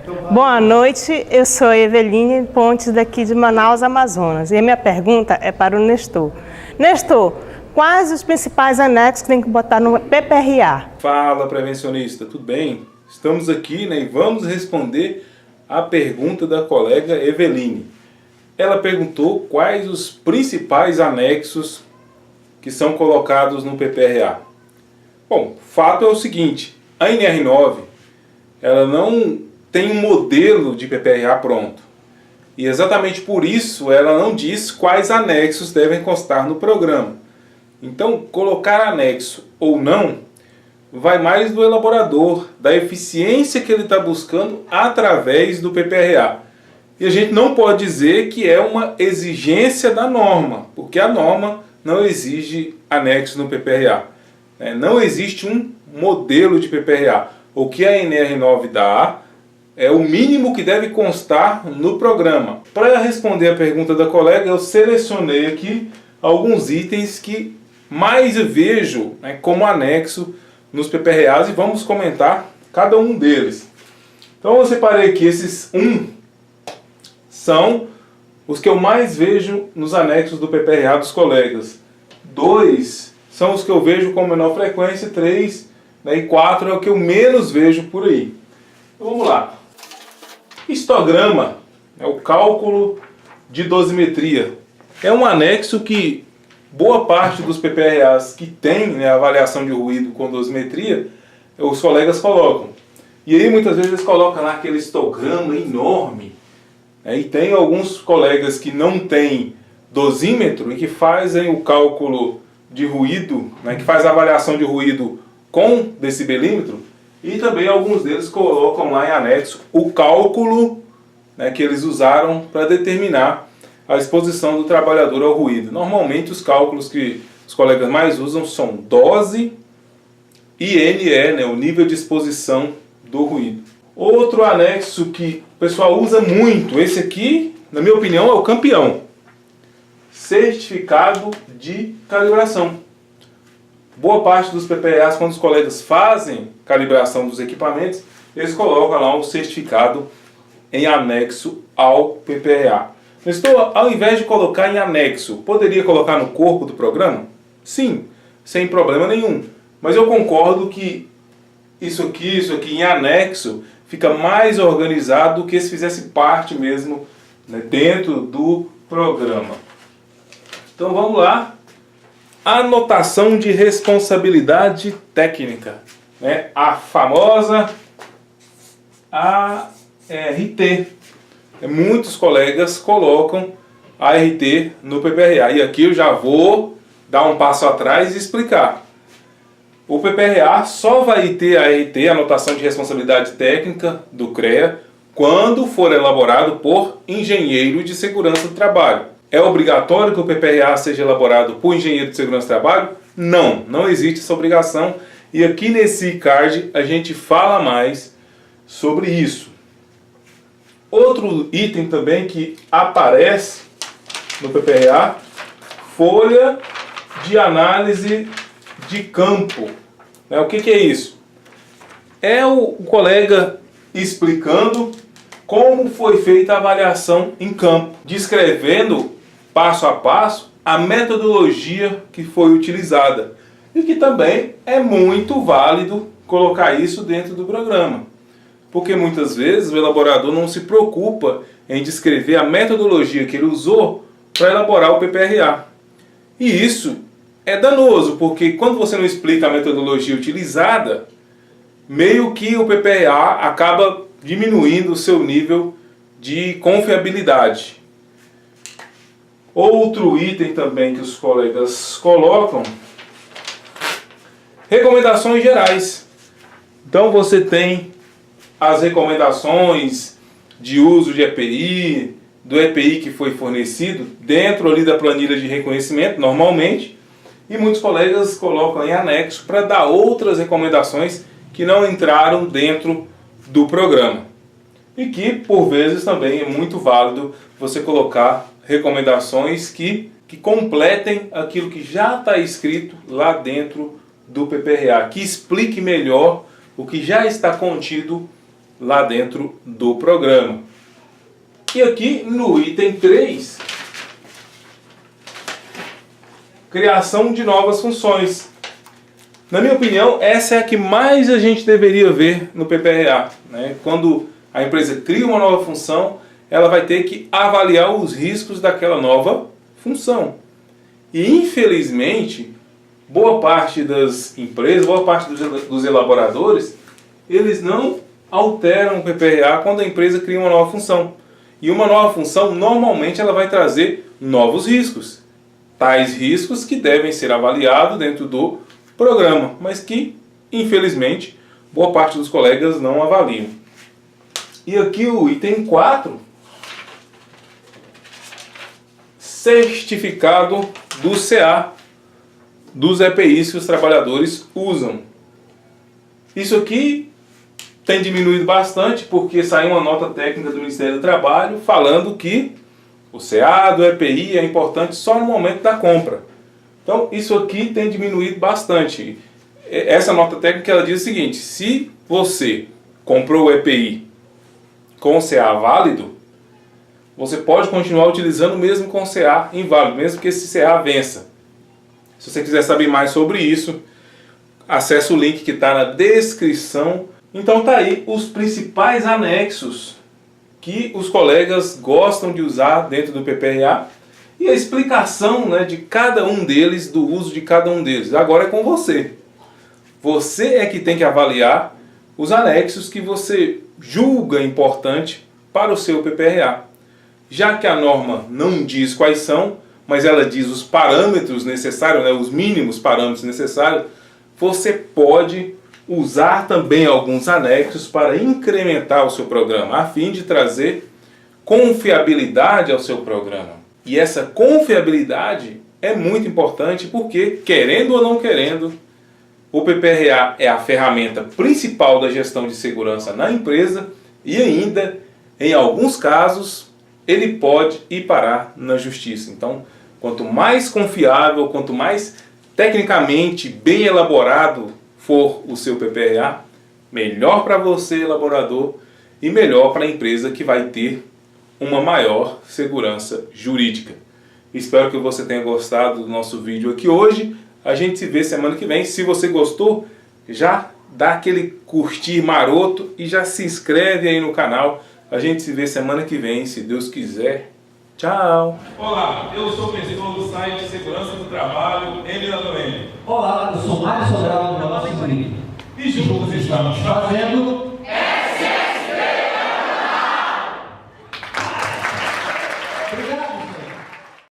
Boa noite, eu sou Eveline Pontes, daqui de Manaus, Amazonas. E a minha pergunta é para o Nestor. Nestor, quais os principais anexos que tem que botar no PPRA? Fala, prevencionista, tudo bem? Estamos aqui, e vamos responder a pergunta da colega Eveline. Ela perguntou quais os principais anexos que são colocados no PPRA. Bom, o fato é o seguinte, a NR9, ela não tem um modelo de PPRA pronto. E exatamente por isso ela não diz quais anexos devem constar no programa. Então, colocar anexo ou não vai mais do elaborador, da eficiência que ele está buscando através do PPRA. E a gente não pode dizer que é uma exigência da norma, porque a norma não exige anexo no PPRA. Não existe um modelo de PPRA. O que a NR9 dá é o mínimo que deve constar no programa. Para responder a pergunta da colega, eu selecionei aqui alguns itens que mais eu vejo como anexo nos PPRAs e vamos comentar cada um deles. Então eu separei aqui esses são os que eu mais vejo nos anexos do PPRA dos colegas. 2 são os que eu vejo com menor frequência, 3 e 4 é o que eu menos vejo por aí. Então vamos lá. Histograma é o cálculo de dosimetria. É um anexo que boa parte dos PPRAs que tem avaliação de ruído com dosimetria, os colegas colocam. E aí muitas vezes eles colocam lá aquele histograma enorme. E tem alguns colegas que não têm dosímetro e que fazem o cálculo de ruído, que faz a avaliação de ruído com decibelímetro, e também alguns deles colocam lá em anexo o cálculo que eles usaram para determinar a exposição do trabalhador ao ruído. Normalmente os cálculos que os colegas mais usam são dose e NE, o nível de exposição do ruído. Outro anexo que o pessoal usa muito, esse aqui, na minha opinião, é o campeão. Certificado de calibração. Boa parte dos PPRAs, quando os colegas fazem calibração dos equipamentos, eles colocam lá um certificado em anexo ao PPRA. Ao invés de colocar em anexo, poderia colocar no corpo do programa? Sim, sem problema nenhum. Mas eu concordo que isso aqui em anexo fica mais organizado do que se fizesse parte mesmo dentro do programa. Então vamos lá. Anotação de responsabilidade técnica. A famosa ART. Muitos colegas colocam ART no PPRA. E aqui eu já vou dar um passo atrás e explicar. O PPRA só vai ter a ART, anotação de responsabilidade técnica do CREA, quando for elaborado por engenheiro de segurança do trabalho. É obrigatório que o PPRA seja elaborado por engenheiro de segurança do trabalho? Não, não existe essa obrigação. E aqui nesse card a gente fala mais sobre isso. Outro item também que aparece no PPRA, folha de análise de campo. O que é isso? É o colega explicando como foi feita a avaliação em campo, descrevendo passo a passo a metodologia que foi utilizada. E que também é muito válido colocar isso dentro do programa. Porque muitas vezes o elaborador não se preocupa em descrever a metodologia que ele usou para elaborar o PPRA. E isso é danoso, porque quando você não explica a metodologia utilizada, meio que o PPRA acaba diminuindo o seu nível de confiabilidade. Outro item também que os colegas colocam, recomendações gerais. Então você tem as recomendações de uso de EPI, do EPI que foi fornecido dentro ali da planilha de reconhecimento, normalmente, e muitos colegas colocam em anexo para dar outras recomendações que não entraram dentro do programa. E que, por vezes, também é muito válido você colocar recomendações que completem aquilo que já está escrito lá dentro do PPRA, que explique melhor o que já está contido lá dentro do programa. E aqui no item 3, criação de novas funções. Na minha opinião, essa é a que mais a gente deveria ver no PPR-A, né? Quando a empresa cria uma nova função, ela vai ter que avaliar os riscos daquela nova função. E infelizmente, boa parte das empresas, boa parte dos elaboradores, eles não alteram o PPR-A quando a empresa cria uma nova função. E uma nova função, normalmente, ela vai trazer novos riscos. Tais riscos que devem ser avaliados dentro do programa, mas que, infelizmente, boa parte dos colegas não avaliam. E aqui o item 4, certificado do CA, dos EPIs que os trabalhadores usam. Isso aqui tem diminuído bastante porque saiu uma nota técnica do Ministério do Trabalho falando que o CA do EPI é importante só no momento da compra. Então, isso aqui tem diminuído bastante. Essa nota técnica ela diz o seguinte: se você comprou o EPI com o CA válido, você pode continuar utilizando mesmo com o CA inválido, mesmo que esse CA vença. Se você quiser saber mais sobre isso, acesse o link que está na descrição. Então tá aí os principais anexos que os colegas gostam de usar dentro do PPR-A e a explicação, né, de cada um deles, do uso de cada um deles. Agora é com você. Você é que tem que avaliar os anexos que você julga importante para o seu PPR-A. Já que a norma não diz quais são, mas ela diz os parâmetros necessários, né, os mínimos parâmetros necessários, você pode usar também alguns anexos para incrementar o seu programa, a fim de trazer confiabilidade ao seu programa. E essa confiabilidade é muito importante porque, querendo ou não querendo, o PPR-A é a ferramenta principal da gestão de segurança na empresa e ainda, em alguns casos, ele pode ir parar na justiça. Então, quanto mais confiável, quanto mais tecnicamente bem elaborado for o seu PPR-A, melhor para você, elaborador, e melhor para a empresa que vai ter uma maior segurança jurídica. Espero que você tenha gostado do nosso vídeo aqui hoje. A gente se vê semana que vem. Se você gostou, já dá aquele curtir maroto e já se inscreve aí no canal. A gente se vê semana que vem, se Deus quiser. Tchau! Olá, eu sou o gestor do site Segurança do Trabalho, M. Olá, eu sou Mário Sobral do Nosso Grito. E juntos estamos fazendo